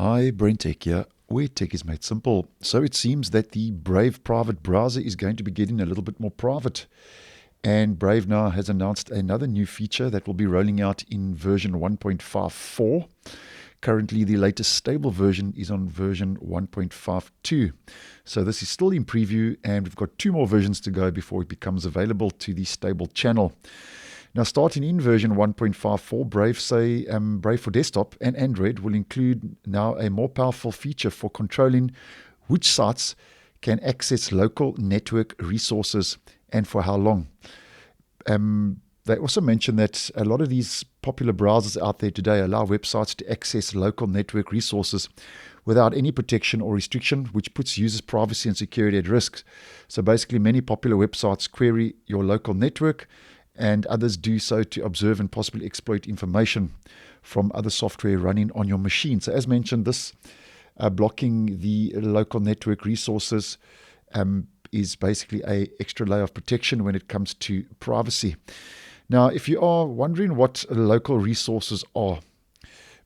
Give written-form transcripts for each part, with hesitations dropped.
Hi, BrenTech here, where tech is made simple. So it seems that the Brave private browser is going to be getting a little bit more private. And Brave now has announced another new feature that will be rolling out in version 1.54. Currently, the latest stable version is on version 1.52. So this is still in preview, and we've got 2 more versions to go before it becomes available to the stable channel. Now, starting in version 1.54, Brave for desktop and Android will include now a more powerful feature for controlling which sites can access local network resources and for how long. They also mentioned that a lot of these popular browsers out there today allow websites to access local network resources without any protection or restriction, which puts users' privacy and security at risk. So basically, many popular websites query your local network, and others do so to observe and possibly exploit information from other software running on your machine. So as mentioned, this blocking the local network resources is basically an extra layer of protection when it comes to privacy. Now, if you are wondering what local resources are,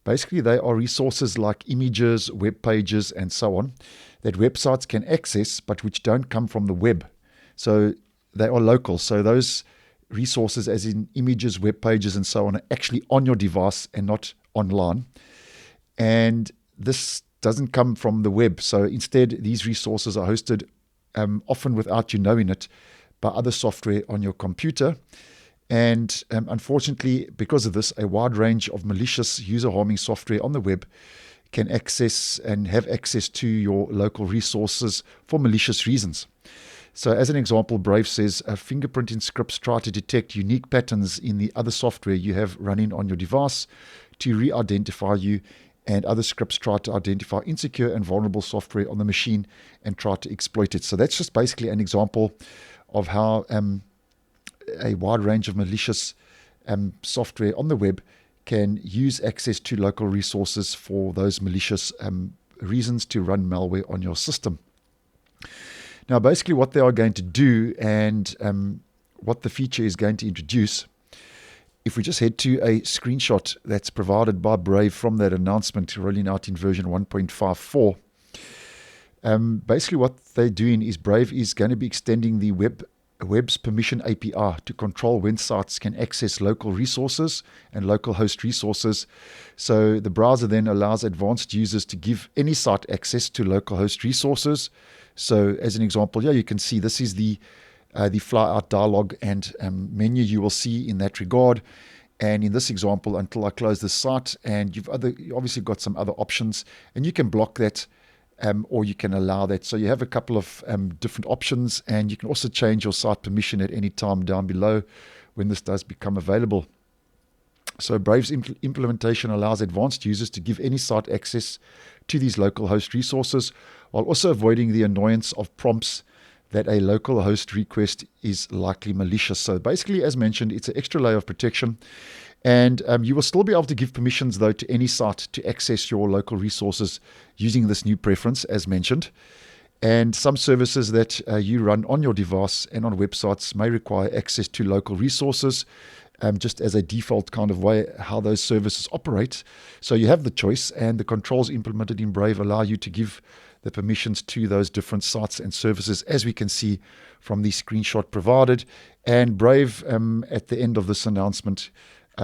basically they are resources like images, web pages, and so on that websites can access, but which don't come from the web. So they are local. So those resources, as in images, web pages, and so on, are actually on your device and not online. And this doesn't come from the web. So instead, these resources are hosted often without you knowing it by other software on your computer. And unfortunately, because of this, a wide range of malicious user-harming software on the web can access and have access to your local resources for malicious reasons. So as an example, Brave says fingerprinting scripts try to detect unique patterns in the other software you have running on your device to re-identify you, and other scripts try to identify insecure and vulnerable software on the machine and try to exploit it. So that's just basically an example of how a wide range of malicious software on the web can use access to local resources for those malicious reasons to run malware on your system. Now, basically what they are going to do and what the feature is going to introduce, if we just head to a screenshot that's provided by Brave from that announcement rolling out in version 1.54, basically what they're doing is Brave is going to be extending the web's permission API to control when sites can access local resources and local host resources. So the browser then allows advanced users to give any site access to local host resources. So as an example, you can see this is the fly out dialog and menu you will see in that regard. And in this example, until I close the site, and you've obviously got some other options, and you can block that or you can allow that. So you have a couple of different options, and you can also change your site permission at any time down below when this does become available. So Brave's implementation allows advanced users to give any site access to these local host resources, while also avoiding the annoyance of prompts that a local host request is likely malicious. So basically, as mentioned, it's an extra layer of protection. And you will still be able to give permissions, though, to any site to access your local resources using this new preference, as mentioned. And some services that you run on your device and on websites may require access to local resources, just as a default kind of way how those services operate. So you have the choice, and the controls implemented in Brave allow you to give the permissions to those different sites and services, as we can see from the screenshot provided. And Brave, at the end of this announcement,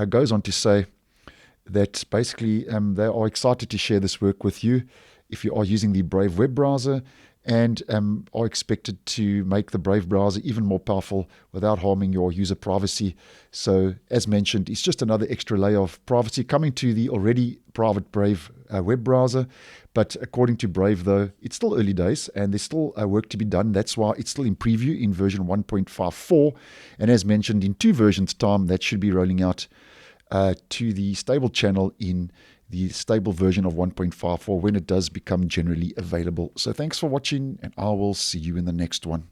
goes on to say that basically they are excited to share this work with you if you are using the Brave web browser, and are expected to make the Brave browser even more powerful without harming your user privacy. So as mentioned, it's just another extra layer of privacy coming to the already private Brave web browser. But according to Brave, though, it's still early days and there's still work to be done. That's why it's still in preview in version 1.54. And as mentioned, in 2 versions time, that should be rolling out to the stable channel in the stable version of 1.54 when it does become generally available. So thanks for watching, and I will see you in the next one.